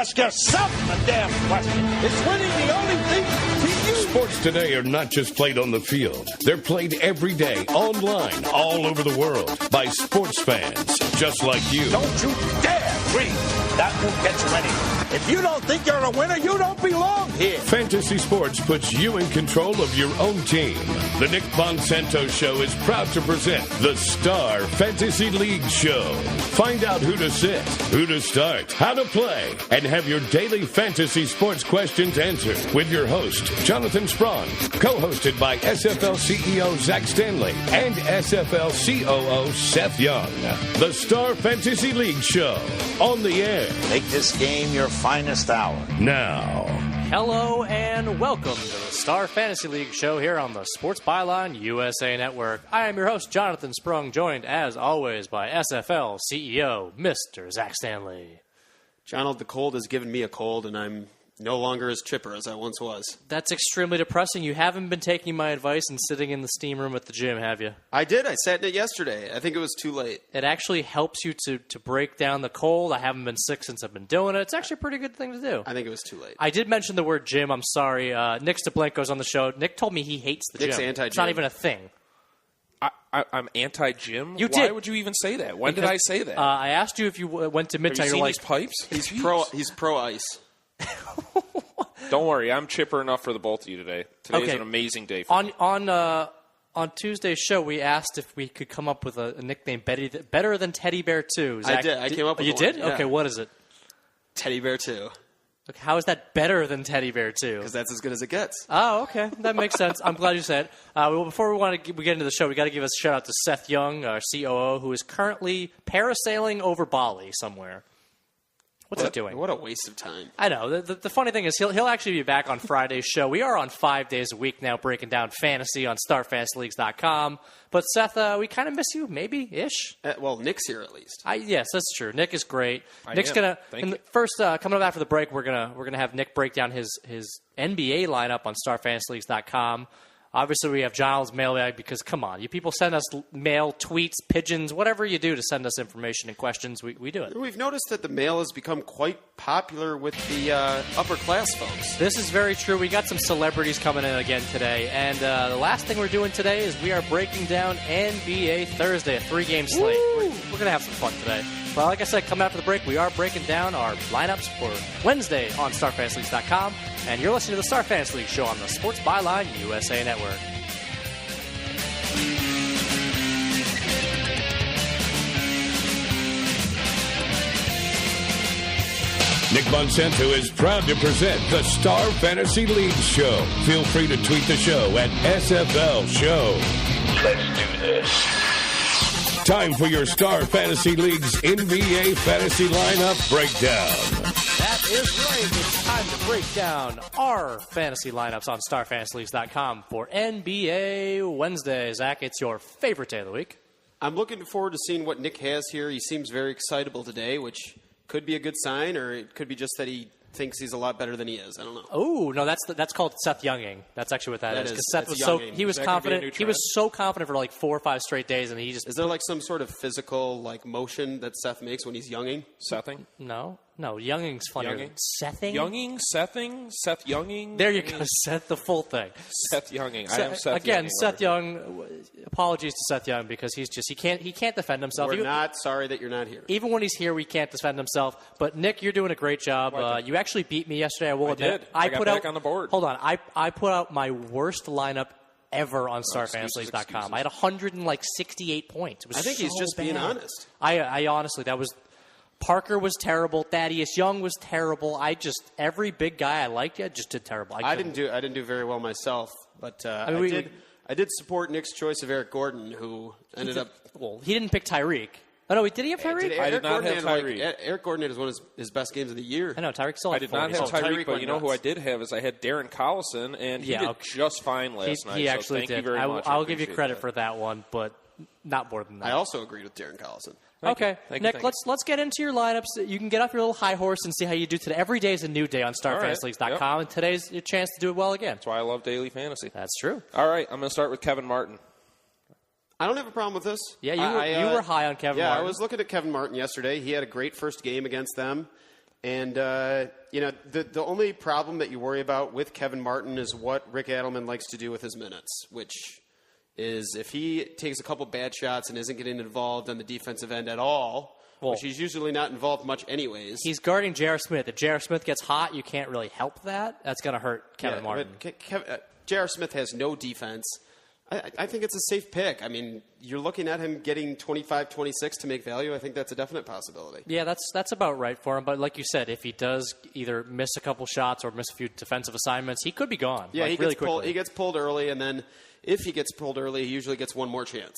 ask yourself a damn question. Is winning the only thing to you? Sports today are not just played on the field. They're played every day, online, all over the world, by sports fans just like you. Don't you dare breathe. That won't get you anywhere. If you don't think you're a winner, you don't belong here. Fantasy Sports puts you in control of your own team. The Nick Bonsanto Show is proud to present the Star Fantasy League Show. Find out who to sit, who to start, how to play, and have your daily fantasy sports questions answered with your host, Jonathan Sprung, co-hosted by SFL CEO Zach Stanley and SFL COO Seth Young. The Star Fantasy League Show, on the air. Make this game your finest hour. Now. Hello and welcome to the Star Fantasy League Show here on the Sports Byline USA Network. I am your host, Jonathan Sprung, joined as always by SFL CEO, Mr. Zach Stanley. Donald, the cold has given me a cold, and I'm no longer as chipper as I once was. That's extremely depressing. You haven't been taking my advice and sitting in the steam room at the gym, have you? I did. I sat in it yesterday. I think it was too late. It actually helps you to break down the cold. I haven't been sick since I've been doing it. It's actually a pretty good thing to do. I think it was too late. I did mention the word gym. I'm sorry. Nick Staplenko's on the show. Nick told me he hates the Nick's gym. anti-gym. It's not even a thing. I'm anti-gym? You Why did. would you even say that? When did I say that? I asked you if you went to Have you Midtown. seen You're these like, pipes? He's pro ice. Don't worry, I'm chipper enough for the both of you today. Today's Okay. an amazing day for me. On Tuesday's show, we asked if we could come up with a nickname better than Teddy Bear 2. Zach, I did. I came up with You one. did? Yeah. Okay, what is it? Teddy Bear 2. Okay, how is that better than Teddy Bear 2? Because that's as good as it gets. Oh, okay. That makes sense. I'm glad you said it. Well, before we get into the show, we got to give a shout-out to Seth Young, our COO, who is currently parasailing over Bali somewhere. What's he doing? What a waste of time. I know. The funny thing is he'll actually be back on Friday's show. We are on 5 days a week now breaking down fantasy on StarFantasyLeagues.com. But, Seth, we kind of miss you, maybe-ish. Well, Nick's here at least. Yes, that's true. Nick is great. Nick's am. gonna Thank you. first coming up after the break. We're gonna have Nick break down his NBA lineup on StarFantasyLeagues.com. Obviously, we have Giles mailbag because come on, you people send us mail, tweets, pigeons, whatever you do to send us information and questions. We do it. We've noticed that the mail has become quite popular with the upper class folks. This is very true. We got some celebrities coming in again today, and the last thing we're doing today is we are breaking down NBA Thursday, a 3-game slate. We're gonna have some fun today. But like I said, coming after the break, we are breaking down our lineups for Wednesday on StarFantasyLeagues.com, and you're listening to the Star Fantasy League Show on the Sports Byline USA Network. Nick Bonsanto is proud to present the Star Fantasy League Show. Feel free to tweet the show at SFL Show. Let's do this. Time for your Star Fantasy League's NBA Fantasy Lineup Breakdown. That is right. It's time to break down our fantasy lineups on StarFantasyLeagues.com for NBA Wednesday. Zach, it's your favorite day of the week. I'm looking forward to seeing what Nick has here. He seems very excitable today, which could be a good sign, or it could be just that he thinks he's a lot better than he is. I don't know. Oh, no, that's called Seth Younging. That's actually what that is. Because Seth that's was so Younging. he was That could be a confident. new He was so confident for like 4 or 5 straight days, and he just Is there like some sort of physical motion that Seth makes when he's younging? Sething? no. Younging's funnier. Younging? Sething. Younging? Sething? Seth Younging? There you go, Seth, the full thing. Seth Younging. I am Seth Again, Younging Seth over here. Young. Apologies to Seth Young because he can't defend himself. We're not sorry that you're not here. Even when he's here, we can't defend himself. But, Nick, you're doing a great job. You actually beat me yesterday, I will admit. did. I got back on the board. Hold on. I put out my worst lineup ever on excuses. StarFantasyLeagues.com. I had 168 points. It was I think he's so just being bad. honest. I honestly, that was... Parker was terrible. Thaddeus Young was terrible. Every big guy I liked, just did terrible. I didn't do very well myself, but I did support Nick's choice of Eric Gordon, who ended up. Well, he didn't pick Tyreek. Oh, no, did he have Tyreek? I did not have Tyreek. Eric Gordon had one of his best games of the year. I know, Tyreek still I had did 40. not have Tyreek Tyreek, but went you know who I nuts. did have is I had Darren Collison, and he did just fine last night. He so actually thank did. you very much. I'll give you appreciate credit that. for that one, but not more than that. I also agreed with Darren Collison. Okay, Thank Nick, you. let's get into your lineups. You can get off your little high horse and see how you do today. Every day is a new day on StarFantasyLeagues.com, and today's your chance to do it well again. That's why I love daily fantasy. That's true. All right, I'm going to start with Kevin Martin. I don't have a problem with this. Yeah, you were high on Kevin Martin. Yeah, I was looking at Kevin Martin yesterday. He had a great first game against them. And, the only problem that you worry about with Kevin Martin is what Rick Adelman likes to do with his minutes, which is if he takes a couple bad shots and isn't getting involved on the defensive end at all, which he's usually not involved much anyways. He's guarding J.R. Smith. If J.R. Smith gets hot, you can't really help that. That's going to hurt Kevin Martin. But J.R. Smith has no defense. I think it's a safe pick. I mean, you're looking at him getting 25, 26 to make value. I think that's a definite possibility. Yeah, that's about right for him. But like you said, if he does either miss a couple shots or miss a few defensive assignments, he could be gone. Yeah, he gets pulled early, and then if he gets pulled early, he usually gets one more chance.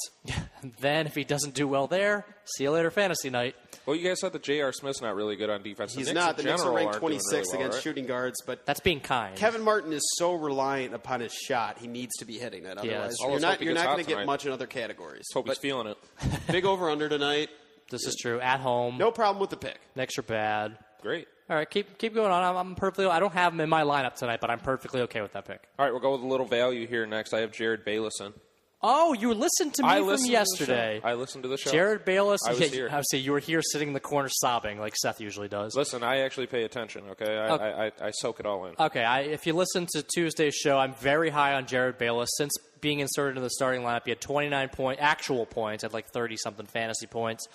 Then if he doesn't do well there, see you later fantasy night. Well, you guys said that J.R. Smith's not really good on defense. He's not. The Knicks are ranked 26 against shooting guards, but that's being kind. Kevin Martin is so reliant upon his shot; he needs to be hitting it. Otherwise, you're not going to get much in other categories. Hope he's feeling it. Big over/under tonight. This is true. At home, no problem with the pick. Knicks are bad. Great. All right, keep going on. I'm perfectly. I don't have him in my lineup tonight, but I'm perfectly okay with that pick. All right, we'll go with a little value here next. I have Jared Baylison. Oh, you listened to me from yesterday. I listened to the show. Jared Bayless. I was here. I would say you were here sitting in the corner sobbing like Seth usually does. Listen, I actually pay attention, okay? I soak it all in. Okay, if you listen to Tuesday's show, I'm very high on Jared Bayless. Since being inserted into the starting lineup, he had 29 actual points, had like 30-something fantasy points.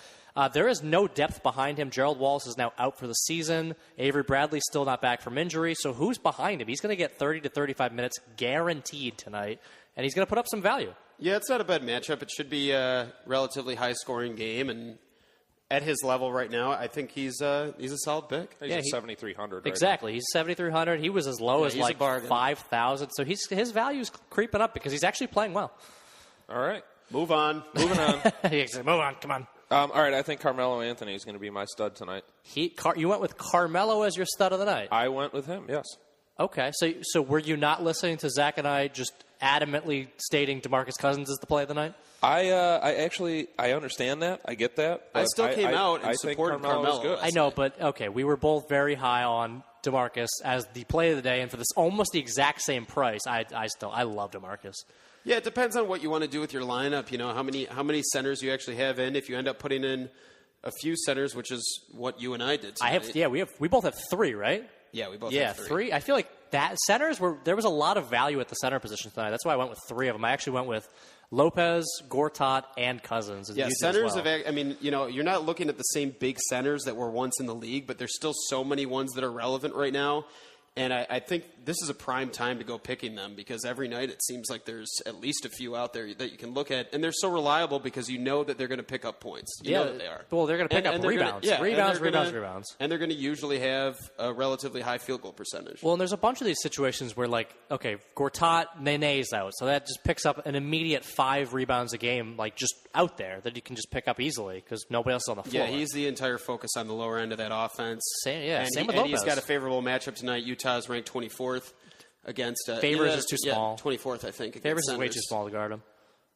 There is no depth behind him. Gerald Wallace is now out for the season. Avery Bradley's still not back from injury. So who's behind him? He's going to get 30 to 35 minutes guaranteed tonight, and he's going to put up some value. Yeah, it's not a bad matchup. It should be a relatively high-scoring game, and at his level right now, I think he's a solid pick. He's at 7,300 right exactly. now. He's 7,300. He was as low as like 5,000. So his value's creeping up because he's actually playing well. All right. Moving on. Move on. Come on. All right, I think Carmelo Anthony is going to be my stud tonight. You went with Carmelo as your stud of the night? I went with him, yes. Okay, so were you not listening to Zach and I just adamantly stating DeMarcus Cousins is the play of the night? I understand that. I get that. I still came out and supported Carmelo. Good. I know, but okay, we were both very high on DeMarcus as the play of the day, and for this almost the exact same price, I love DeMarcus. Yeah, it depends on what you want to do with your lineup. You know, how many centers you actually have in. If you end up putting in a few centers, which is what you and I did tonight. We both have 3, right? Yeah, we both have 3. I feel like that there was a lot of value at the center position tonight. That's why I went with 3 of them. I actually went with Lopez, Gortat, and Cousins. Yeah, centers you're not looking at the same big centers that were once in the league, but there's still so many ones that are relevant right now. And I think this is a prime time to go picking them because every night it seems like there's at least a few out there that you can look at. And they're so reliable because you know that they're going to pick up points. You know that they are. Well, they're going to pick up rebounds. Rebounds. And they're going to usually have a relatively high field goal percentage. Well, and there's a bunch of these situations where, like, okay, Gortat, Nene's out. So that just picks up an immediate 5 rebounds a game, like, just out there that you can just pick up easily because nobody else is on the floor. Yeah, he's the entire focus on the lower end of that offense. Same with Lopez. And he's got a favorable matchup tonight. Utah's ranked 24th against Favors is too small. 24th, I think. Favors is way too small to guard him.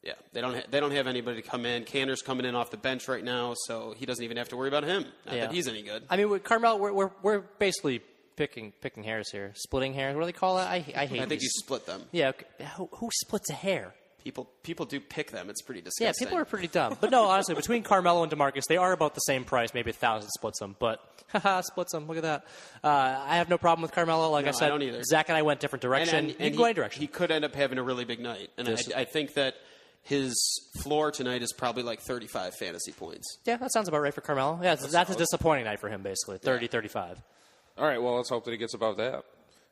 Yeah, they don't have anybody to come in. Cantor's coming in off the bench right now, so he doesn't even have to worry about him. Not that he's any good. I mean, with Carmelo, we're basically picking hairs here, splitting hairs. What do they call it? I hate. I think you split them. Yeah, okay. Who splits a hair? People do pick them. It's pretty disgusting. Yeah, people are pretty dumb. But no, honestly, between Carmelo and DeMarcus, they are about the same price. Maybe 1,000 splits them, but splits them. Look at that. I have no problem with Carmelo. Like I said, I don't either. Zach and I went different direction. And he, go any direction. He could end up having a really big night, and I think that his floor tonight is probably like 35 fantasy points. Yeah, that sounds about right for Carmelo. Yeah, that's a disappointing night for him, basically. 30, 35. All right, well, let's hope that he gets above that.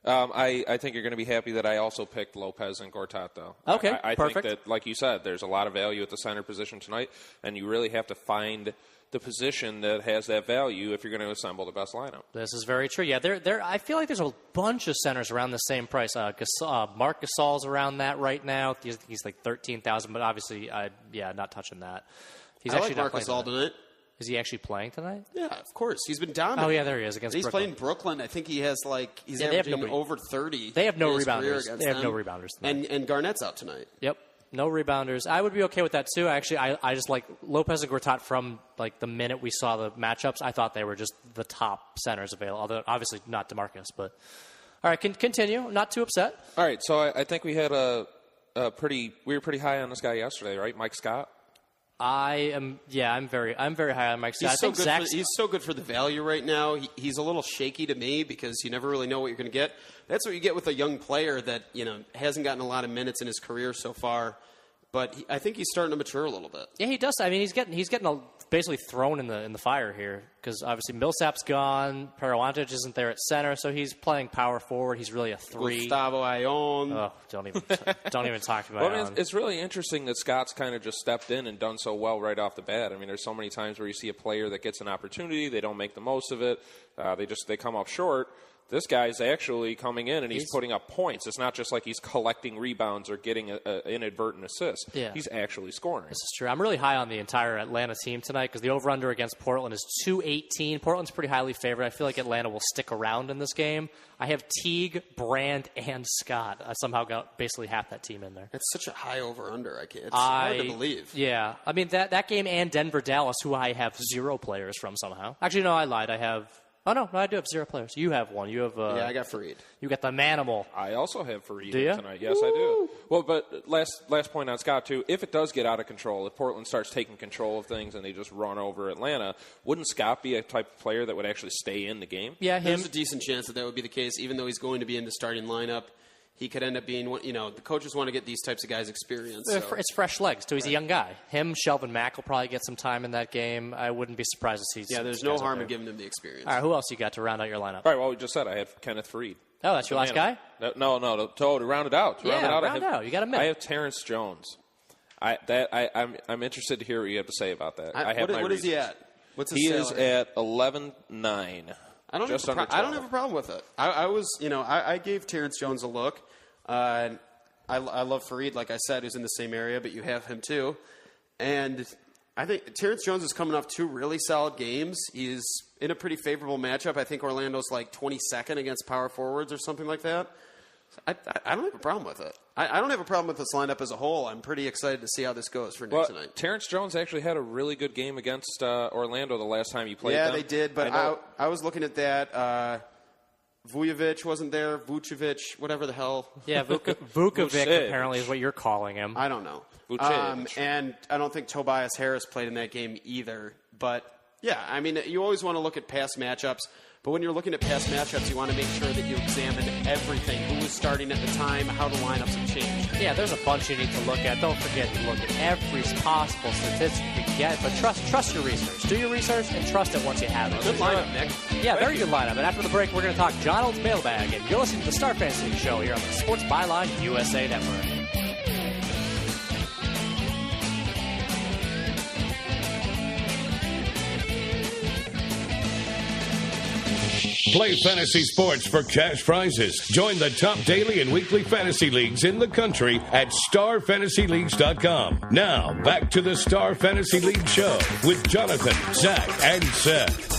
I think you're going to be happy that I also picked Lopez and Gortat, though. Okay, I perfect. think that, like you said, there's a lot of value at the center position tonight, and you really have to find the position that has that value if you're going to assemble the best lineup. This is very true. Yeah, I feel like there's a bunch of centers around the same price. Marc Gasol's around that right now. He's like 13,000, but obviously, not touching that. He's actually Marc Gasol tonight. Is he actually playing tonight? Yeah, of course. He's been dominant. Oh, yeah, there he is against Brooklyn. He's playing Brooklyn. I think he has he's averaging over 30. They have no rebounders. No rebounders tonight. And Garnett's out tonight. Yep. No rebounders. I would be okay with that, too. Actually, I just like Lopez and Gortat from like the minute we saw the matchups. I thought they were just the top centers available, although obviously not DeMarcus. But all right, continue. Not too upset. All right, so I think we had we were pretty high on this guy yesterday, right? Mike Scott. I'm very high on Mike Scott. He's so good for the value right now. He's a little shaky to me because you never really know what you're going to get. That's what you get with a young player that hasn't gotten a lot of minutes in his career so far. But I think he's starting to mature a little bit. Yeah, he does. I mean, he's getting basically thrown in the fire here because obviously Millsap's gone, Peruantic isn't there at center, so he's playing power forward. He's really a 3. Gustavo Ion. Oh, don't even talk about it. Ion. It's really interesting that Scott's kind of just stepped in and done so well right off the bat. I mean, there's so many times where you see a player that gets an opportunity, they don't make the most of it, they come up short. This guy's actually coming in and he's putting up points. It's not just like he's collecting rebounds or getting an inadvertent assist. Yeah. He's actually scoring. This is true. I'm really high on the entire Atlanta team tonight because the over-under against Portland is 218. Portland's pretty highly favored. I feel like Atlanta will stick around in this game. I have Teague, Brand, and Scott. I somehow got basically half that team in there. It's such a high over-under. It's hard to believe. Yeah. I mean, that game and Denver-Dallas, who I have 0 players from somehow. Actually, no, I lied. I have... Oh, no, I do have 0 players. You have 1. You have... yeah, I got Fareed. You got the Manimal. I also have Fareed do you? Tonight. Yes, I do. Well, but last point on Scott, too. If it does get out of control, if Portland starts taking control of things and they just run over Atlanta, wouldn't Scott be a type of player that would actually stay in the game? Yeah, There's a decent chance that would be the case, even though he's going to be in the starting lineup. He could end up being, the coaches want to get these types of guys experience. So. It's fresh legs, too. He's a young guy. Him, Shelvin Mack will probably get some time in that game. I wouldn't be surprised to see some there's no harm in giving them the experience. All right, who else you got to round out your lineup? All right, well, we just said I had Kenneth Fareed. Oh, that's your last guy? No, to round it out. Round out. You got a minute. I have Terrence Jones. I'm interested to hear what you have to say about that. What is he at? What's his salary? Is at 11.9. I don't have a problem with it. I gave Terrence Jones a look. I love Fareed, like I said, who's in the same area, but you have him too. And I think Terrence Jones is coming off 2 really solid games. He's in a pretty favorable matchup. I think Orlando's like 22nd against power forwards or something like that. I don't have a problem with it. I don't have a problem with this lineup as a whole. I'm pretty excited to see how this goes for Nick tonight. Terrence Jones actually had a really good game against Orlando the last time he played them. Yeah, they did, but I was looking at that. Vujovic wasn't there. Vucevic, whatever the hell. Yeah, Vukovic apparently is what you're calling him. I don't know. And I don't think Tobias Harris played in that game either. But, yeah, I mean, you always want to look at past matchups. But when you're looking at past matchups, you want to make sure that you examine everything. Who was starting at the time, how the lineups have changed. Yeah, there's a bunch you need to look at. Don't forget to look at every possible statistic you can get. But trust your research. Do your research and trust it once you have it. Good lineup, Nick. Yeah, very good lineup. And after the break, we're going to talk John Old's Mailbag. And you're listening to the Star Fantasy League Show here on the Sports Byline USA Network. Play fantasy sports for cash prizes. Join the top daily and weekly fantasy leagues in the country at starfantasyleagues.com. Now, back to the Star Fantasy League Show with Jonathan, Zach, and Seth.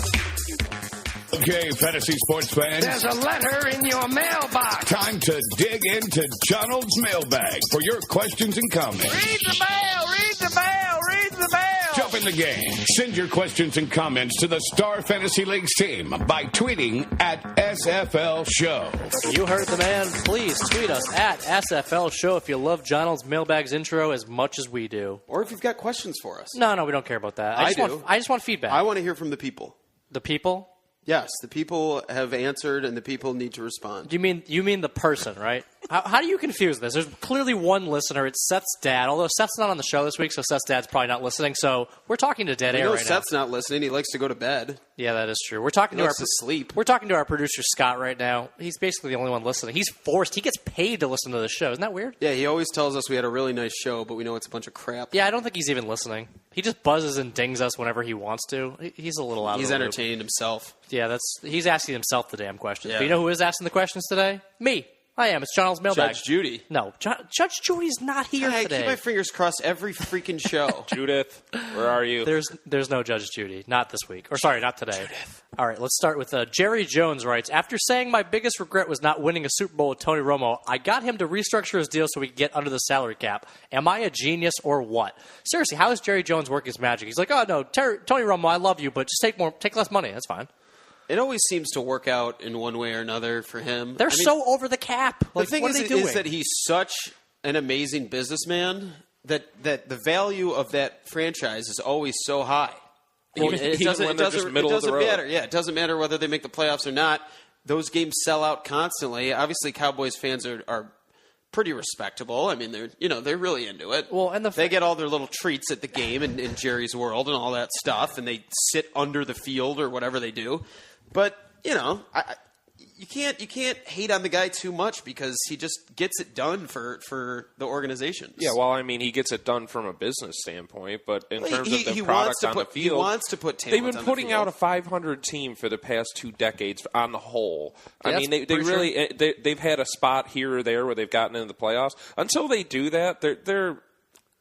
Okay, fantasy sports fans. There's a letter in your mailbox. Time to dig into John Old's mailbag for your questions and comments. Read the mail, read the mail, read the mail. Jump in the game. Send your questions and comments to the Star Fantasy Leagues team by tweeting at SFL Show. You heard the man. Please tweet us at SFL Show if you love John Old's Mailbag's intro as much as we do. Or if you've got questions for us. No, we don't care about that. I just want feedback. I want to hear from the people. The people? Yes, the people have answered, and the people need to respond. You mean the person, right? How do you confuse this? There's clearly one listener. It's Seth's dad. Although Seth's not on the show this week, so Seth's dad's probably not listening. So we're talking to dead air right now. Seth's not listening. He likes to go to bed. Yeah, that is true. We're talking to sleep. We're talking to our producer Scott right now. He's basically the only one listening. He's forced. He gets paid to listen to the show. Isn't that weird? Yeah, he always tells us we had a really nice show, but we know it's a bunch of crap. Yeah, I don't think he's even listening. He just buzzes and dings us whenever he wants to. He's a little out of the loop. He's entertaining himself. Yeah, he's asking himself the damn questions. Yeah. But you know who is asking the questions today? Me. I am. It's John Old's Mailbag. Judge Judy. No, Judge Judy's not here today. I keep my fingers crossed every freaking show. Judith, where are you? There's no Judge Judy. Not this week. Or sorry, not today. Judith. All right, let's start with Jerry Jones writes, after saying my biggest regret was not winning a Super Bowl with Tony Romo, I got him to restructure his deal so we could get under the salary cap. Am I a genius or what? Seriously, how does Jerry Jones work his magic? He's like, oh, no, Tony Romo, I love you, but just take less money. That's fine. It always seems to work out in one way or another for him. They're so over the cap. The thing is that he's such an amazing businessman. that the value of that franchise is always so high. Even when they're just middle of the road. Matter. Yeah, it doesn't matter whether they make the playoffs or not. Those games sell out constantly. Obviously, Cowboys fans are pretty respectable. I mean, they're really into it. Well, and they get all their little treats at the game in Jerry's world and all that stuff, and they sit under the field or whatever they do. But you can't hate on the guy too much because he just gets it done for the organization. Yeah, well, I mean, he gets it done from a business standpoint, but in terms of the product on the field, he wants to put talent. They've been putting out a 500 team for the past 2 decades on the whole. Yeah, I mean, they've had a spot here or there where they've gotten into the playoffs. Until they do that, they're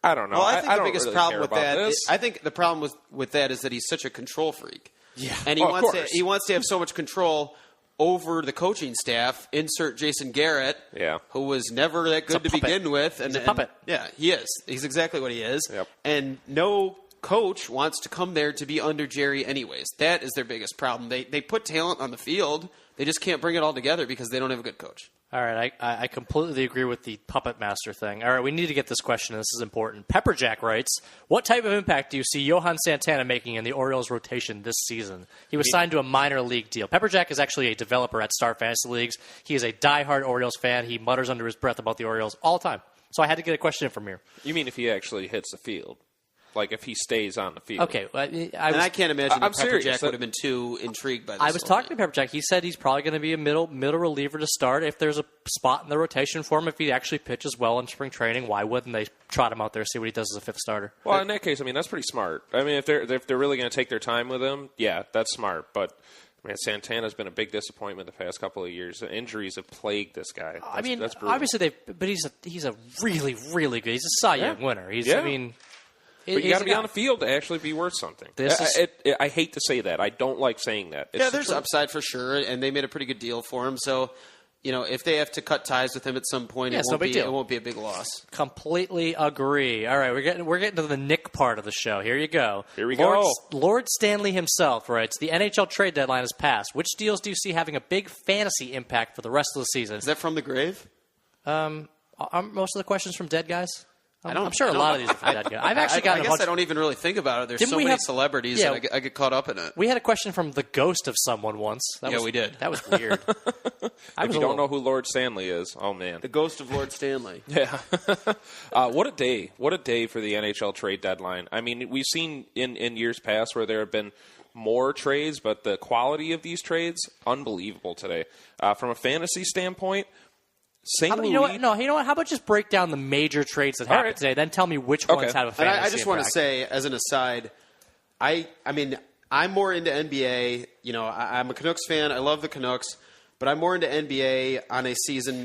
I don't know. Well, I think the biggest really problem with that, I think the problem with that is that he's such a control freak. Yeah, and he wants to have so much control over the coaching staff. Insert Jason Garrett, who was never that good to begin with. He's a puppet. Yeah, he is. He's exactly what he is. Yep. And no coach wants to come there to be under Jerry anyways. That is their biggest problem. They put talent on the field. They just can't bring it all together because they don't have a good coach. All right, I completely agree with the puppet master thing. All right, we need to get this question. This is important. Pepperjack writes, what type of impact do you see Johan Santana making in the Orioles rotation this season? He was signed to a minor league deal. Pepperjack is actually a developer at Star Fantasy Leagues. He is a diehard Orioles fan. He mutters under his breath about the Orioles all the time. So I had to get a question in from here. You mean if he actually hits the field? Like if he stays on the field. Okay. I can't imagine that Pepperjack would have been too intrigued by this. I was talking to Pepperjack. He said he's probably going to be a middle reliever to start. If there's a spot in the rotation for him, if he actually pitches well in spring training, why wouldn't they trot him out there, see what he does as a 5th starter? Well, in that case, I mean, that's pretty smart. I mean, if they're really going to take their time with him, yeah, that's smart. But man, Santana's been a big disappointment the past couple of years. The injuries have plagued this guy. That's brutal. Obviously but he's a really, really good. He's a Cy Young winner. But you got to be on the field to actually be worth something. I hate to say that. I don't like saying that. There's upside for sure, and they made a pretty good deal for him. So, if they have to cut ties with him at some point, it won't be a big loss. Completely agree. All right, we're getting to the Nick part of the show. Here you go. Here we go. Lord Stanley himself writes, the NHL trade deadline has passed. Which deals do you see having a big fantasy impact for the rest of the season? Is that from the grave? Most of the questions from dead guys? I'm sure a lot of these are from dead guys. I've actually gotten I guess I don't even really think about it. There's so many celebrities that I get caught up in it. We had a question from the ghost of someone once. We did. That was weird. If you don't know who Lord Stanley is, oh man. The ghost of Lord Stanley. Yeah. What a day. What a day for the NHL trade deadline. I mean, we've seen in years past where there have been more trades, but the quality of these trades, unbelievable today. From a fantasy standpoint, St. Louis. You know what? How about just break down the major trades that happened today, then tell me which ones have a fantasy I just want to say, as an aside, I mean, I'm more into NBA. I'm a Canucks fan. I love the Canucks, but I'm more into NBA on a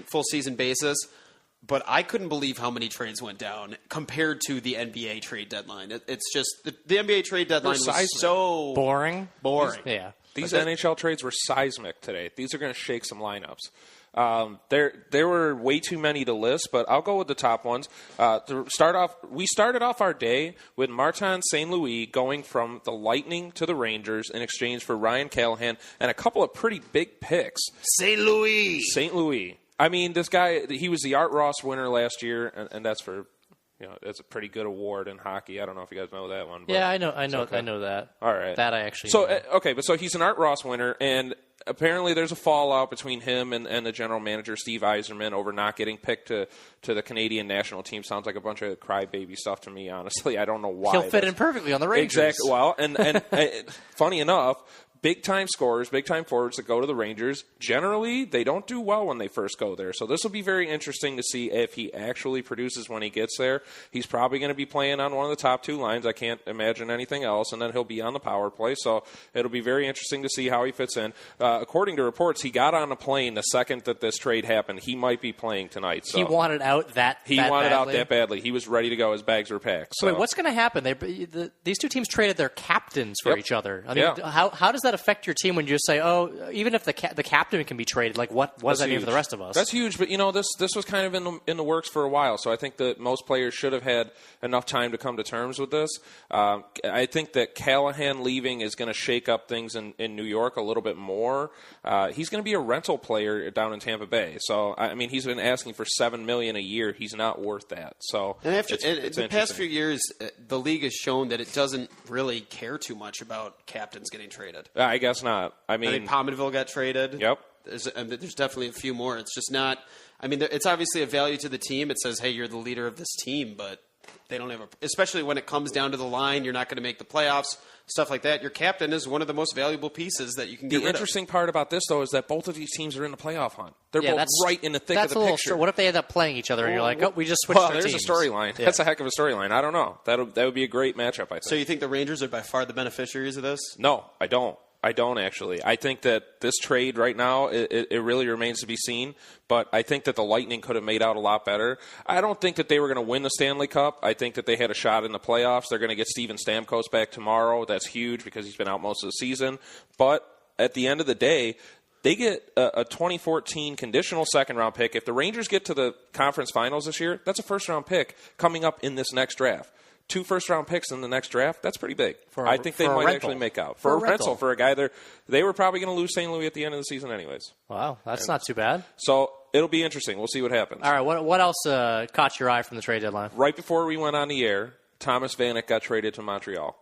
full season basis. But I couldn't believe how many trades went down compared to the NBA trade deadline. It's just the NBA trade deadline was so boring. These NHL trades were seismic today. These are going to shake some lineups. There were way too many to list, but I'll go with the top ones. To start off, we started off our day with Martin St. Louis going from the Lightning to the Rangers in exchange for Ryan Callahan and a couple of pretty big picks. St. Louis. I mean, this guy, he was the Art Ross winner last year, and that's for, it's a pretty good award in hockey. I don't know if you guys know that one. But yeah, I know that. All right. That I actually know. So he's an Art Ross winner, and apparently there's a fallout between him and the general manager, Steve Yzerman, over not getting picked to the Canadian national team. Sounds like a bunch of crybaby stuff to me, honestly. I don't know why. He'll fit in perfectly on the Rangers. Exactly. Well, and funny enough, big-time scorers, big-time forwards that go to the Rangers, generally, they don't do well when they first go there. So this will be very interesting to see if he actually produces when he gets there. He's probably going to be playing on one of the top 2 lines. I can't imagine anything else. And then he'll be on the power play. So it'll be very interesting to see how he fits in. According to reports, he got on a plane the second that this trade happened. He might be playing tonight. So he wanted out that badly. He was ready to go. His bags were packed. So wait, what's going to happen? These two teams traded their captains for each other. I mean, how does that affect your team when you just say, oh, even if the captain can be traded, like what does that mean for the rest of us? That's huge, but this was kind of in the works for a while, so I think that most players should have had enough time to come to terms with this. I think that Callahan leaving is going to shake up things in New York a little bit more. He's going to be a rental player down in Tampa Bay, so I mean he's been asking for $7 million a year. He's not worth that. So and it's the past few years, the league has shown that it doesn't really care too much about captains getting traded. I guess not. I mean Pominville got traded. Yep. There's definitely a few more. It's just not. I mean, it's obviously a value to the team. It says, hey, you're the leader of this team, but they don't have especially when it comes down to the line, you're not going to make the playoffs, stuff like that. Your captain is one of the most valuable pieces that you can get rid of. The interesting part about this, though, is that both of these teams are in the playoff hunt. They're both right in the thick of the picture. What if they end up playing each other and you're like, oh, we just switched our there's teams. a storyline. Yeah. That's a heck of a storyline. I don't know. That would be a great matchup, I think. So you think the Rangers are by far the beneficiaries of this? No, I don't. I don't actually. I think that this trade right now, it really remains to be seen. But I think that the Lightning could have made out a lot better. I don't think that they were going to win the Stanley Cup. I think that they had a shot in the playoffs. They're going to get Steven Stamkos back tomorrow. That's huge because he's been out most of the season. But at the end of the day, they get a 2014 conditional second-round pick. If the Rangers get to the conference finals this year, that's a first-round pick coming up in this next draft. 2 first-round picks in the next draft, that's pretty big. I think they might actually make out. For a rental, for a guy they were probably going to lose St. Louis at the end of the season anyways. Wow, that's not too bad. So it'll be interesting. We'll see what happens. All right, what else caught your eye from the trade deadline? Right before we went on the air, Thomas Vanek got traded to Montreal.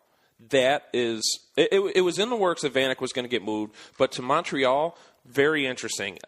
That is – it was in the works that Vanek was going to get moved, but to Montreal, very interesting.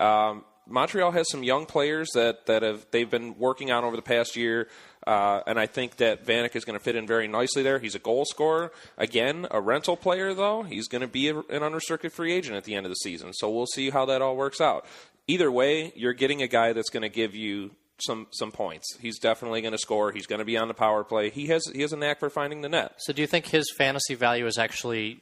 Montreal has some young players that they've been working on over the past year, and I think that Vanek is going to fit in very nicely there. He's a goal scorer. Again, a rental player, though. He's going to be an unrestricted free agent at the end of the season, so we'll see how that all works out. Either way, you're getting a guy that's going to give you some points. He's definitely going to score. He's going to be on the power play. He has a knack for finding the net. So do you think his fantasy value is actually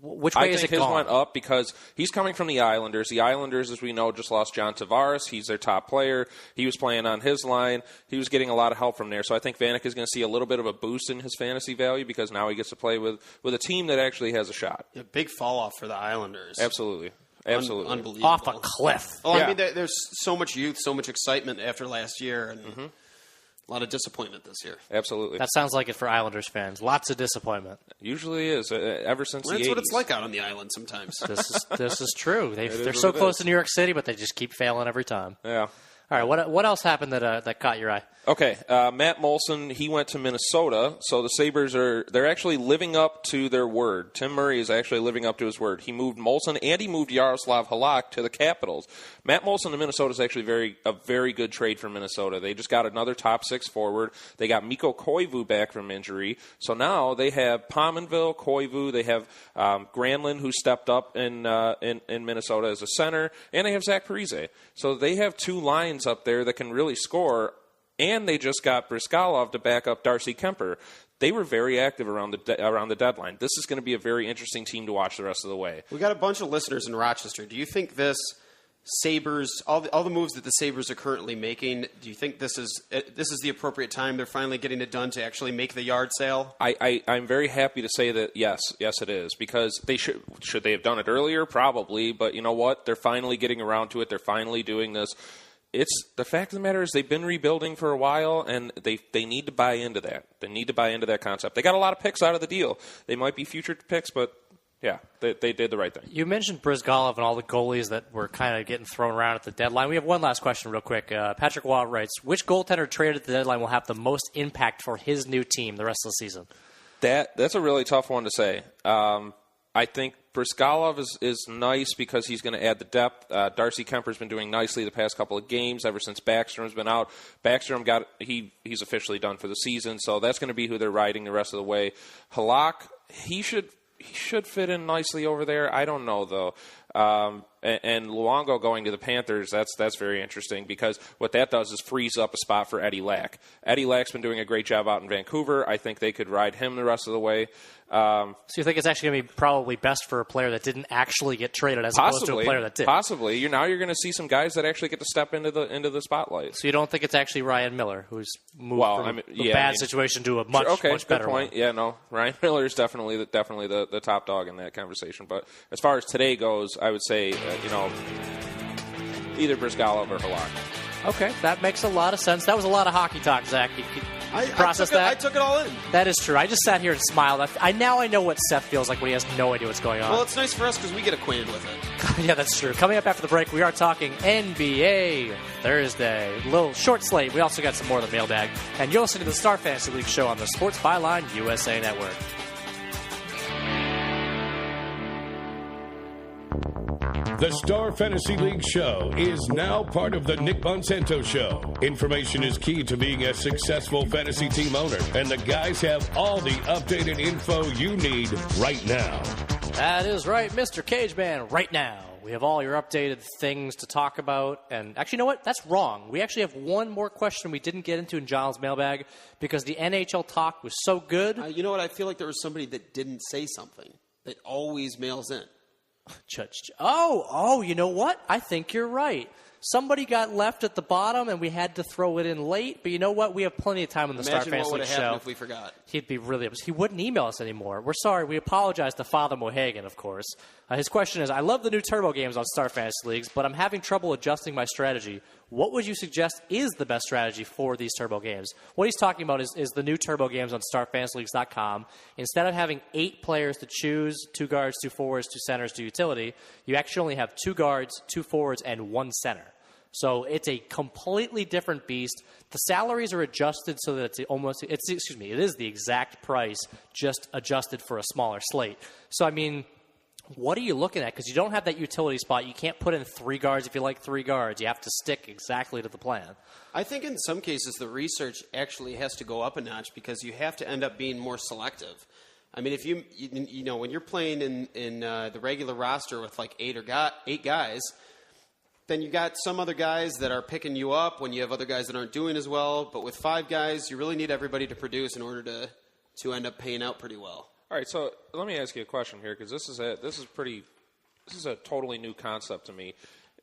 which way is it his gone? went up because he's coming from the Islanders. The Islanders, as we know, just lost John Tavares. He's their top player. He was playing on his line. He was getting a lot of help from there. So I think Vanek is going to see a little bit of a boost in his fantasy value because now he gets to play with a team that actually has a shot. A big fall off for the Islanders. Absolutely. Unbelievable. Off a cliff. Well, I mean, there's so much youth, so much excitement after last year, and a lot of disappointment this year. Absolutely. That sounds like it for Islanders fans. Lots of disappointment. Usually is, ever since the 80s. That's what it's like out on the island sometimes. This is true. They're so close to New York City, but they just keep failing every time. Yeah. All right, what else happened that caught your eye? Okay, Matt Molson, he went to Minnesota, so the Sabres they're actually living up to their word. Tim Murray is actually living up to his word. He moved Molson and he moved Yaroslav Halak to the Capitals. Matt Molson to Minnesota is actually a very good trade for Minnesota. They just got another top 6 forward. They got Mikko Koivu back from injury, so now they have Pominville, Koivu, they have Granlund, who stepped up in Minnesota as a center, and they have Zach Parise. So they have 2 lines up there that can really score. And they just got Briskalov to back up Darcy Kemper. They were very active around the deadline. This is going to be a very interesting team to watch the rest of the way. We got a bunch of listeners in Rochester. Do you think this Sabres, all the moves that the Sabres are currently making, do you think this is the appropriate time? They're finally getting it done to actually make the yard sale? I'm very happy to say that yes it is, because they should they have done it earlier? Probably, but you know what? They're finally getting around to it. They're finally doing this. It's the fact of the matter is they've been rebuilding for a while, and they need to buy into that. They need to buy into that concept. They got a lot of picks out of the deal. They might be future picks, but yeah, they did the right thing. You mentioned Brizgalov and all the goalies that were kind of getting thrown around at the deadline. We have one last question real quick. Patrick Watt writes, which goaltender traded at the deadline will have the most impact for his new team the rest of the season? That's a really tough one to say. I think Briskalov is nice because he's going to add the depth. Darcy Kemper's been doing nicely the past couple of games ever since Backstrom's been out. Backstrom he's officially done for the season, so that's going to be who they're riding the rest of the way. Halak, he should fit in nicely over there. I don't know though. And Luongo going to the Panthers, that's very interesting because what that does is frees up a spot for Eddie Lack. Eddie Lack's been doing a great job out in Vancouver. I think they could ride him the rest of the way. So you think it's actually going to be probably best for a player that didn't actually get traded as opposed to a player that did? Possibly. Now you're going to see some guys that actually get to step into the spotlight. So you don't think it's actually Ryan Miller who's moved from a bad situation to a much better point. one? Yeah, no. Ryan Miller is definitely the top dog in that conversation. But as far as today goes, I would say, either Brizgalov or Halak. Okay, that makes a lot of sense. That was a lot of hockey talk, Zach. I took it all in. That is true. I just sat here and smiled. Now I know what Seth feels like when he has no idea what's going on. Well, it's nice for us because we get acquainted with it. Yeah, that's true. Coming up after the break, we are talking NBA Thursday. A little short slate. We also got some more of the mailbag. And you're listening to the Star Fantasy League show on the Sports Byline USA Network. The Star Fantasy League show is now part of the Nick Monsanto show. Information is key to being a successful fantasy team owner, and the guys have all the updated info you need right now. That is right, Mr. Cageman, right now. We have all your updated things to talk about. And actually, you know what? That's wrong. We actually have one more question we didn't get into in Giles' mailbag because the NHL talk was so good. You know what? I feel like there was somebody that didn't say something that always mails in. Oh, you know what? I think you're right. Somebody got left at the bottom, and we had to throw it in late. But you know what? We have plenty of time on the Star Fantasy League show. Imagine what would have happened if we forgot. He'd be really upset. He wouldn't email us anymore. We're sorry. We apologize to Father Mohagan, of course. His question is, I love the new Turbo games on Star Fantasy Leagues, but I'm having trouble adjusting my strategy. What would you suggest is the best strategy for these Turbo games? What he's talking about is the new Turbo games on StarFantasyLeagues.com. Instead of having 8 players to choose, 2 guards, 2 forwards, 2 centers, 2 utility, you actually only have 2 guards, 2 forwards, and 1 center. So it's a completely different beast. The salaries are adjusted so that it is the exact price, just adjusted for a smaller slate. So, I mean, what are you looking at? Because you don't have that utility spot. You can't put in 3 guards if you like 3 guards. You have to stick exactly to the plan. I think in some cases the research actually has to go up a notch because you have to end up being more selective. I mean, if you when you're playing in the regular roster with like 8 guys, then you got some other guys that are picking you up when you have other guys that aren't doing as well. But with 5 guys, you really need everybody to produce in order to end up paying out pretty well. All right, so let me ask you a question here because this is a totally new concept to me.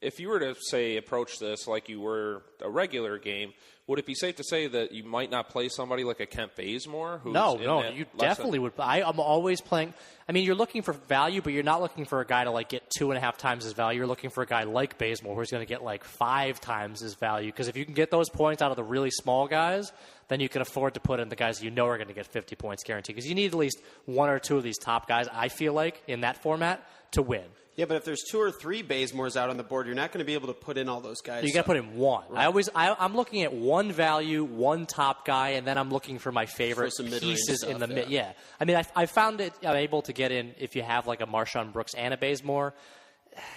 If you were to say approach this like you were a regular game, would it be safe to say that you might not play somebody like a Kent Bazemore? No, you definitely would. I'm always playing. I mean, you're looking for value, but you're not looking for a guy to get 2.5 times his value. You're looking for a guy like Bazemore who's going to get 5 times his value. Because if you can get those points out of the really small guys, then you can afford to put in the guys you know are going to get 50 points guaranteed. Because you need at least 1 or 2 of these top guys, I feel like, in that format to win. Yeah, but if there's 2 or 3 Bazemores out on the board, you're not going to be able to put in all those guys. You got to put in 1. Right. I'm looking at 1 value, 1 top guy, and then I'm looking for my favorite pieces in the mid. Yeah, I mean, I found it able to get in if you have a Marshawn Brooks and a Bazemore.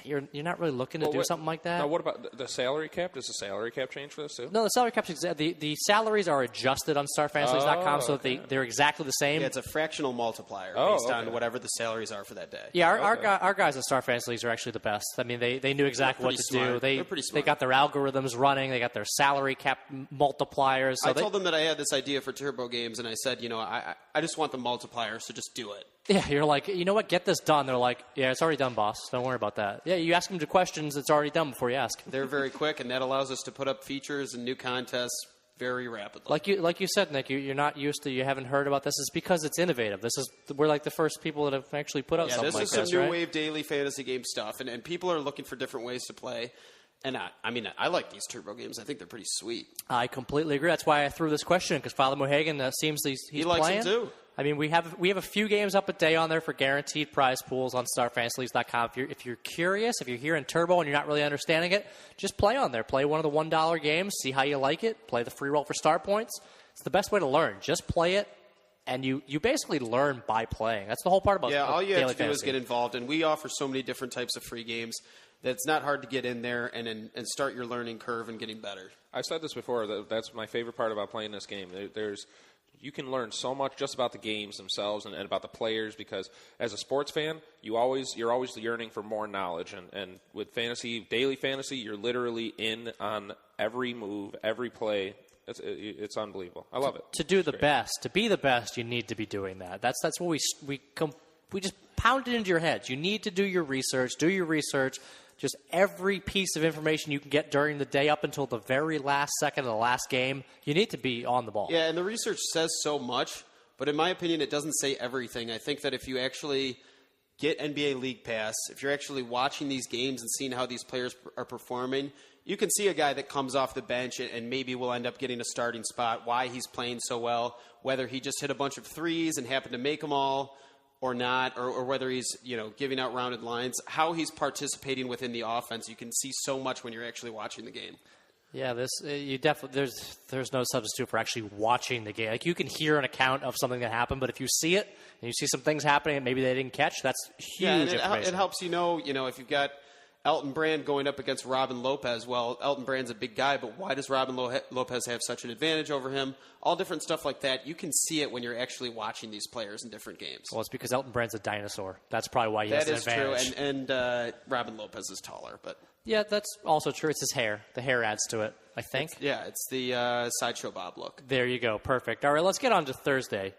You're not really looking to do something like that. Now, what about the salary cap? Does the salary cap change for this too? No, the salary cap. The salaries are adjusted on StarFantasyLeagues.com, so that they're exactly the same. Yeah, it's a fractional multiplier based on whatever the salaries are for that day. Yeah, our guys at Star Fantasy Leagues are actually the best. I mean, they knew exactly what to do. They're pretty smart. They got their algorithms running. They got their salary cap multipliers. So I told them that I had this idea for Turbo Games, and I said, I just want the multiplier, so just do it. Yeah, you're like, you know what, get this done. They're like, yeah, it's already done, boss. Don't worry about that. Yeah, you ask them questions, it's already done before you ask. They're very quick, and that allows us to put up features and new contests very rapidly. Like you said, Nick, you're not used to, you haven't heard about this. It's because it's innovative. We're like the first people that have actually put out something like this, this is some new wave daily fantasy game stuff, and people are looking for different ways to play. And I like these Turbo games. I think they're pretty sweet. I completely agree. That's why I threw this question, because Father Mohagan seems he's he likes playing. Them too. I mean, we have a few games up a day on there for guaranteed prize pools on StarFantasyLeagues.com. If you're curious, if you're here in Turbo and you're not really understanding it, just play on there. Play one of the $1 games. See how you like it. Play the free roll for star points. It's the best way to learn. Just play it, and you basically learn by playing. That's the whole part about daily fantasy. Yeah, all you have to do is fantasy. get involved, and we offer so many different types of free games that it's not hard to get in there and start your learning curve and getting better. I've said this before. That's my favorite part about playing this game. There's you can learn so much just about the games themselves and about the players, because as a sports fan, you're always yearning for more knowledge. And with daily fantasy, you're literally in on every move, every play. It's unbelievable. I love it. To be the best, you need to be doing that. That's what we just pound it into your heads. You need to do your research. Just every piece of information you can get during the day up until the very last second of the last game, you need to be on the ball. Yeah, and the research says so much, but in my opinion, it doesn't say everything. I think that if you actually get NBA League Pass, if you're actually watching these games and seeing how these players are performing, you can see a guy that comes off the bench and maybe will end up getting a starting spot, why he's playing so well, whether he just hit a bunch of threes and happened to make them all or not, or whether he's giving out rounded lines, how he's participating within the offense. You can see so much when you're actually watching the game. Yeah, there's no substitute for actually watching the game. Like, you can hear an account of something that happened, but if you see it and you see some things happening and maybe they didn't catch, that's huge information. It helps if you've got Elton Brand going up against Robin Lopez. Well, Elton Brand's a big guy, but why does Robin Lopez have such an advantage over him? All different stuff like that. You can see it when you're actually watching these players in different games. Well, it's because Elton Brand's a dinosaur. That's probably why he has an advantage. That is true, and Robin Lopez is taller. But yeah, that's also true. It's his hair. The hair adds to it, I think. It's the Sideshow Bob look. There you go. Perfect. All right, let's get on to Thursday.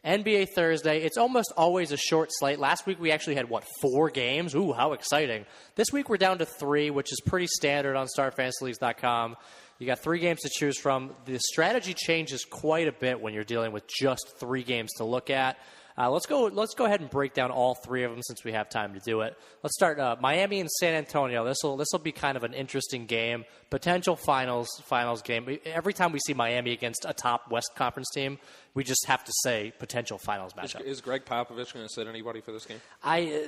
NBA Thursday. It's almost always a short slate. Last week we actually had, 4 games? Ooh, how exciting. This week we're down to 3, which is pretty standard on StarFantasyLeagues.com. You got 3 games to choose from. The strategy changes quite a bit when you're dealing with just 3 games to look at. Let's go ahead and break down all 3 of them since we have time to do it. Let's start Miami and San Antonio. This will be kind of an interesting game. Potential finals game. Every time we see Miami against a top West Conference team, we just have to say potential finals matchup. Is Greg Popovich going to sit anybody for this game?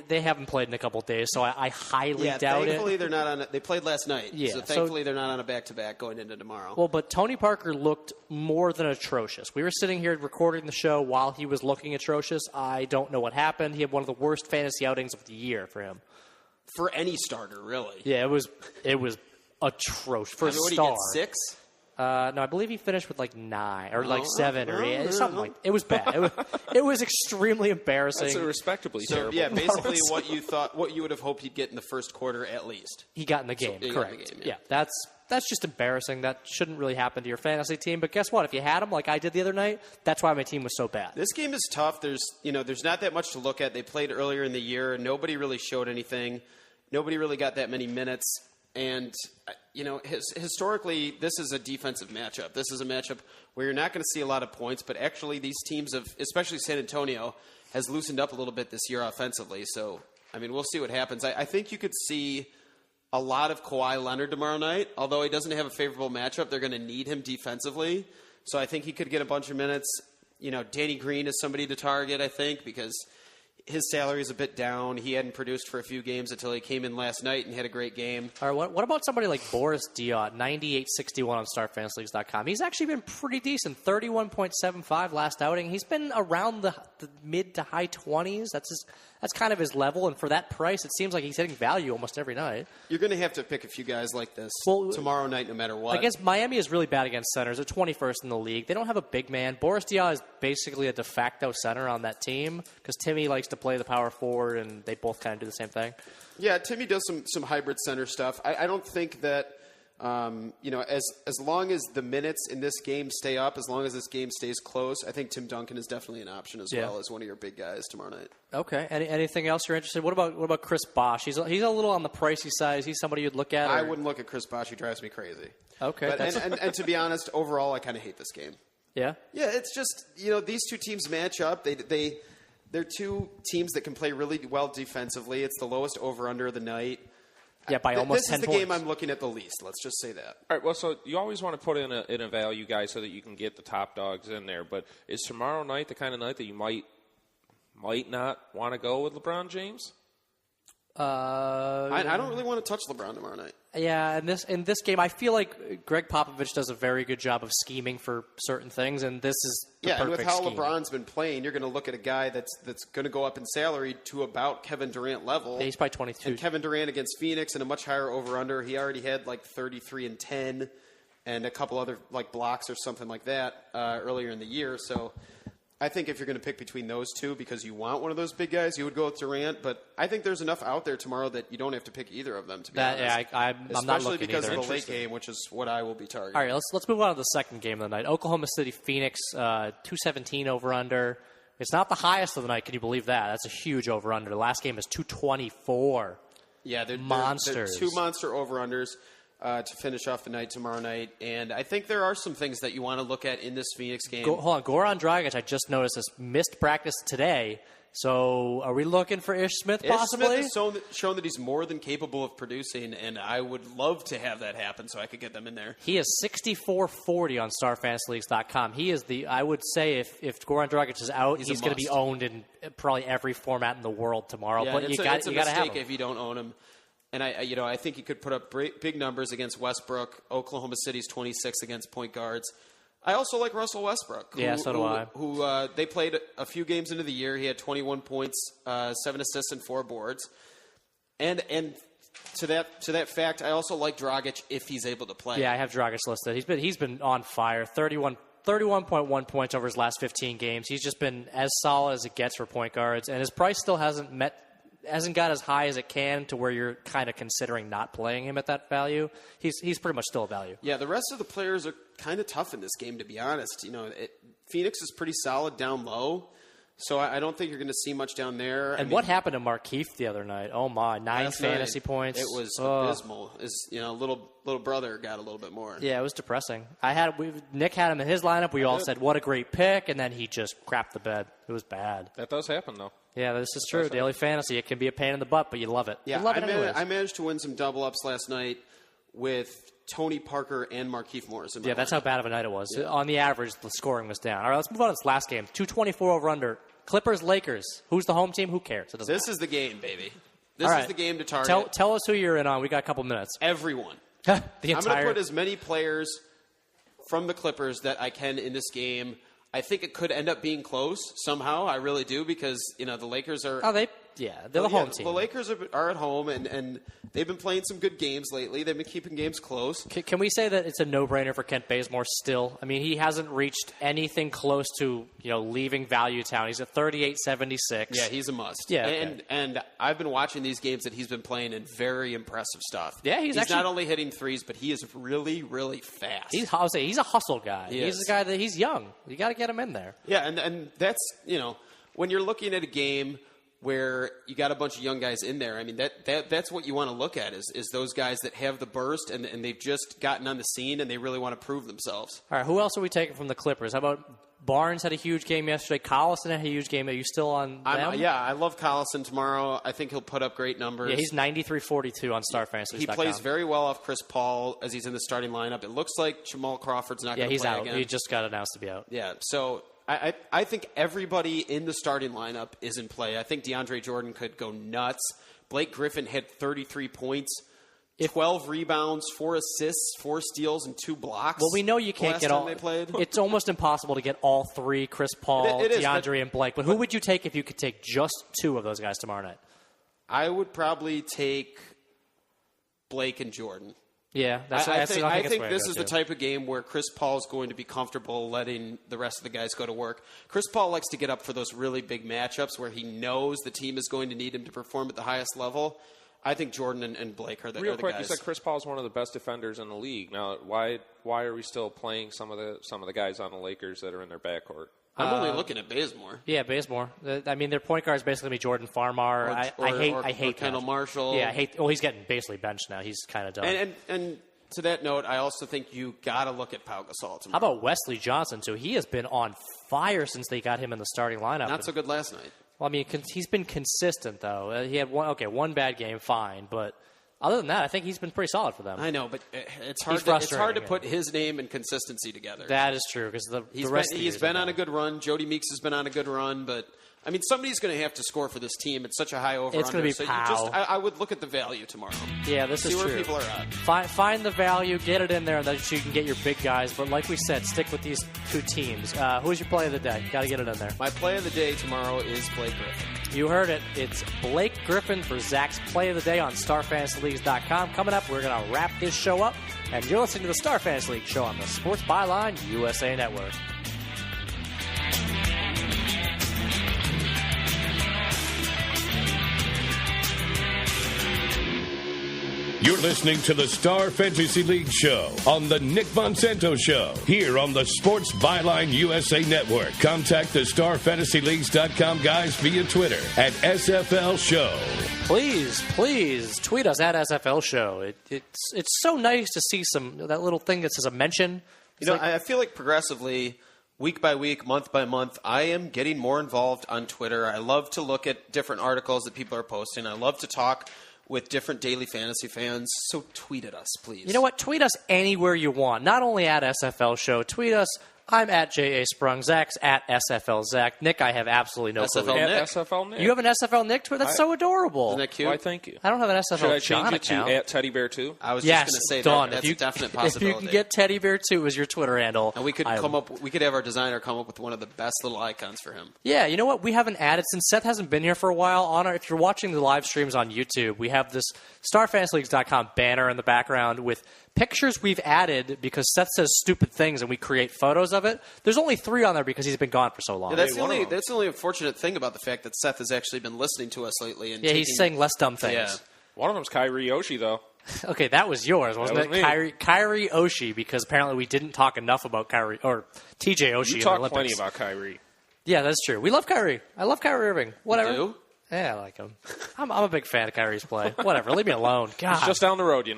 They haven't played in a couple of days, so I highly doubt it. Thankfully they're not on. They played last night, yeah, so thankfully they're not on a back-to-back going into tomorrow. Well, but Tony Parker looked more than atrocious. We were sitting here recording the show while he was looking atrocious. I don't know what happened. He had one of the worst fantasy outings of the year for him. For any starter, really. Yeah, it was atrocious. For a what star. Did he get 6? No, I believe he finished with 9 or 7 or 8, something like that. It was bad. It was extremely embarrassing. That's respectably terrible. Yeah, basically what you would have hoped he'd get in the first quarter at least. He got in the game, correct. In the game, yeah, that's just embarrassing. That shouldn't really happen to your fantasy team. But guess what? If you had him like I did the other night, that's why my team was so bad. This game is tough. There's not that much to look at. They played earlier in the year, and nobody really showed anything. Nobody really got that many minutes. And, historically, this is a defensive matchup. This is a matchup where you're not going to see a lot of points, but actually these teams especially San Antonio, has loosened up a little bit this year offensively. So, we'll see what happens. I think you could see a lot of Kawhi Leonard tomorrow night. Although he doesn't have a favorable matchup, they're going to need him defensively. So I think he could get a bunch of minutes. Danny Green is somebody to target, I think, because his salary is a bit down. He hadn't produced for a few games until he came in last night and had a great game. All right, what about somebody like Boris Diaw, 98.61 on StarFantasyLeagues.com? He's actually been pretty decent, 31.75 last outing. He's been around the mid to high 20s. That's kind of his level, and for that price, it seems like he's hitting value almost every night. You're going to have to pick a few guys like this tomorrow night no matter what. I guess Miami is really bad against centers. They're 21st in the league. They don't have a big man. Boris Diaw is basically a de facto center on that team because Timmy likes to play the power forward, and they both kind of do the same thing. Yeah, Timmy does some hybrid center stuff. I don't think that as long as the minutes in this game stay up, as long as this game stays close, I think Tim Duncan is definitely an option as well as one of your big guys tomorrow night. Okay. Anything else you're interested in? What about Chris Bosh? He's a little on the pricey side. Is he somebody you'd look at? I wouldn't look at Chris Bosh. He drives me crazy. Okay. And to be honest, overall, I kind of hate this game. Yeah? Yeah, it's just, these two teams match up. They're two teams that can play really well defensively. It's the lowest over-under of the night. Yeah, by almost 10 points. This is the points. game I'm looking at the least. Let's just say that. All right, well, so you always want to put in a value guy so that you can get the top dogs in there. But is tomorrow night the kind of night that you might not want to go with LeBron James? I don't really want to touch LeBron tomorrow night. Yeah, in this game, I feel like Greg Popovich does a very good job of scheming for certain things, and this is the perfect and with how scheme. LeBron's been playing, you're going to look at a guy that's going to go up in salary to about Kevin Durant level. Yeah, he's probably 22. And Kevin Durant against Phoenix and a much higher over-under. He already had 33 and 10. and a couple other like blocks or something like that earlier in the year. So I think if you're going to pick between those two because you want one of those big guys, you would go with Durant. But I think there's enough out there tomorrow that you don't have to pick either of them, to be honest. Yeah, I'm not looking because either. of the late game, which is what I will be targeting. All right, let's move on to the second game of the night. Oklahoma City, Phoenix, 217 over-under. It's not the highest of the night. Can you believe that? That's a huge over-under. The last game is 224. Yeah, they're monsters. They're two monster over-unders to finish off the night tomorrow night. And I think there are some things that you want to look at in this Phoenix game. Hold on. Goran Dragic, I just noticed, has missed practice today. So are we looking for Ish Smith possibly? Ish Smith has shown that he's more than capable of producing, and I would love to have that happen so I could get them in there. He is 64-40 on StarFantasyLeagues.com. He is I would say if Goran Dragic is out, he's going to be owned in probably every format in the world tomorrow. Yeah, but you got to have him. If you don't own him. And I think he could put up big numbers against Westbrook. Oklahoma City's 26 against point guards. I also like Russell Westbrook. So do I. Who they played a few games into the year. He had 21 points, 7 assists, and 4 boards. And to that fact, I also like Dragic if he's able to play. Yeah, I have Dragic listed. He's been on fire. 31.1 points over his last 15 games. He's just been as solid as it gets for point guards, and his price still hasn't got as high as it can to where you're kind of considering not playing him at that value. He's pretty much still a value. Yeah, the rest of the players are kind of tough in this game, to be honest. Phoenix is pretty solid down low, so I don't think you're going to see much down there. And what happened to Markieff the other night? Oh my, 9 fantasy points. It was abysmal. Little brother got a little bit more. Yeah, it was depressing. Nick had him in his lineup. We all said, what a great pick, and then he just crapped the bed. It was bad. That does happen, though. Yeah, this is true. Daily fantasy, it can be a pain in the butt, but you love it. Yeah, you love it anyways. I managed to win some double ups last night with Tony Parker and Markieff Morris. Yeah, that's how bad of a night it was. Yeah. On the average, the scoring was down. All right, let's move on to this last game. 224 over under. Clippers, Lakers. Who's the home team? Who cares? This is the game, baby. This is the game to target. Tell us who you're in on. We got a couple minutes. Everyone. I'm going to put as many players from the Clippers that I can in this game. I think it could end up being close somehow. I really do because, the Lakers are... they're the home team. The Lakers are at home, and they've been playing some good games lately. They've been keeping games close. Can we say that it's a no-brainer for Kent Bazemore still? I mean, he hasn't reached anything close to, leaving value town. He's at 38.76. Yeah, he's a must. Yeah, okay. And I've been watching these games that he's been playing in very impressive stuff. Yeah, he's actually not only hitting threes, but he is really, really fast. He's a hustle guy. He's a guy that he's young. You got to get him in there. Yeah, and that's, when you're looking at a game where you got a bunch of young guys in there, I mean, that's what you want to look at is those guys that have the burst and they've just gotten on the scene and they really want to prove themselves. All right, who else are we taking from the Clippers? How about Barnes had a huge game yesterday. Collison had a huge game. Are you still on them? Yeah, I love Collison tomorrow. I think he'll put up great numbers. Yeah, he's 93-42 on StarFantasy. He plays very well off Chris Paul as he's in the starting lineup. It looks like Jamal Crawford's not going to play again. Yeah, he's out. He just got announced to be out. Yeah, so I think everybody in the starting lineup is in play. I think DeAndre Jordan could go nuts. Blake Griffin hit 33 points, 12 rebounds, 4 assists, 4 steals, and 2 blocks. Well, we know you can't get all. They played. It's almost impossible to get all 3, Chris Paul, DeAndre, and Blake. But who would you take if you could take just 2 of those guys tomorrow night? I would probably take Blake and Jordan. Yeah, I think this is the type of game where Chris Paul is going to be comfortable letting the rest of the guys go to work. Chris Paul likes to get up for those really big matchups where he knows the team is going to need him to perform at the highest level. I think Jordan and Blake are the Real quick, guys. You said Chris Paul is one of the best defenders in the league. Now, why are we still playing some of the guys on the Lakers that are in their backcourt? I'm only looking at Bazemore. Yeah, Bazemore. I mean, their point guard is basically going to be Jordan Farmar. I hate Kendall Marshall. Yeah, he's getting basically benched now. He's kind of done. And to that note, I also think you got to look at Pau Gasol tomorrow. How about Wesley Johnson, too? He has been on fire since they got him in the starting lineup. Not so good last night. Well, I mean, he's been consistent, though. He had one bad game, fine, but other than that, I think he's been pretty solid for them. I know, but it's hard to put his name and consistency together. That is true, because he's been on a good run. Jody Meeks has been on a good run, but I mean, somebody's going to have to score for this team. It's such a high over-under. It's going to be so Powell. I would look at the value tomorrow. Yeah, this is true. See where people are at. Find the value, get it in there, and then you can get your big guys. But like we said, stick with these 2 teams. Who's your play of the day? Got to get it in there. My play of the day tomorrow is Blake Griffin. You heard it. It's Blake Griffin for Zach's play of the day on StarFantasyLeagues.com. Coming up, we're going to wrap this show up and you're listening to the Star Fantasy League show on the Sports Byline USA Network. You're listening to the Star Fantasy League show on the Nick Monsanto Show here on the Sports Byline USA Network. Contact the StarFantasyLeagues.com guys via Twitter at SFL Show. Please tweet us at SFL Show. It's so nice to see that little thing that says a mention. I feel like progressively, week by week, month by month, I am getting more involved on Twitter. I love to look at different articles that people are posting. I love to talk with different daily fantasy fans, so tweet at us, please. You know what? Tweet us anywhere you want. Not only at SFL Show. Tweet us. I'm at J.A. Sprung. Zach's at SFL Zach. Nick, I have absolutely no clue. SFL Nick. You have an SFL Nick Twitter? That's so adorable. Isn't that cute? Why, thank you. I don't have an SFL Should I John change it account. to at Teddy Bear 2? I was just going to say done. that's a definite possibility. If you can get Teddy Bear 2 as your Twitter handle. And we could have our designer come up with one of the best little icons for him. Yeah, you know what? We haven't added, since Seth hasn't been here for a while, if you're watching the live streams on YouTube, we have this StarFantasyLeagues.com banner in the background with pictures we've added because Seth says stupid things and we create photos of it. There's only 3 on there because he's been gone for so long. Yeah, that's the only unfortunate thing about the fact that Seth has actually been listening to us lately. And he's saying less dumb things. Yeah. One of them's Kyrie Oshie, though. Okay, that was yours, wasn't That was it? Kyrie Oshie, because apparently we didn't talk enough about Kyrie, or TJ Oshie You in the talk Olympics. plenty about Kyrie. Yeah, that's true. We love Kyrie. I love Kyrie Irving. Whatever. You do? Yeah, I like him. I'm a big fan of Kyrie's play. Whatever. Leave me alone. God. It's just down the road,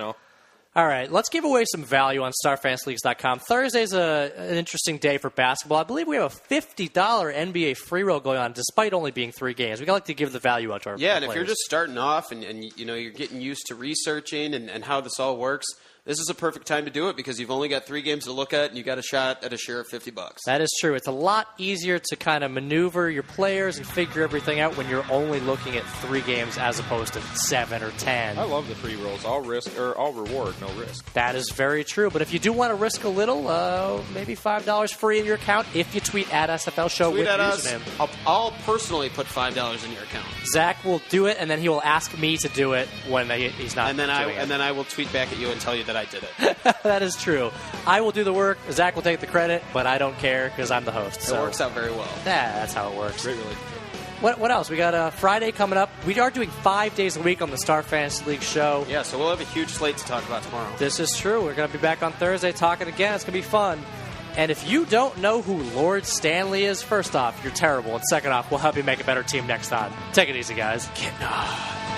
All right, let's give away some value on StarFantasyLeagues.com. Thursday's an interesting day for basketball. I believe we have a $50 NBA free roll going on, despite only being 3 games. We like to give the value out to our players. And if you're just starting off and you're getting used to researching and how this all works, this is a perfect time to do it because you've only got 3 games to look at and you got a shot at a share of $50. That is true. It's a lot easier to kind of maneuver your players and figure everything out when you're only looking at 3 games as opposed to 7 or 10. I love the free rolls. All reward, no risk. That is very true. But if you do want to risk a little, maybe $5 free in your account if you tweet at SFL Show tweet with at username. Us. I'll personally put $5 in your account. Zach will do it, and then he will ask me to do it when he's not. And then I will tweet back at you and tell you that I did it. That is true. I will do the work. Zach will take the credit, but I don't care because I'm the host. It works out very well. Yeah, that's how it works. Really. What else? We got Friday coming up. We are doing 5 days a week on the Star Fantasy League show. Yeah, so we'll have a huge slate to talk about tomorrow. This is true. We're going to be back on Thursday talking again. It's going to be fun. And if you don't know who Lord Stanley is, first off, you're terrible. And second off, we'll help you make a better team next time. Take it easy, guys. Get on.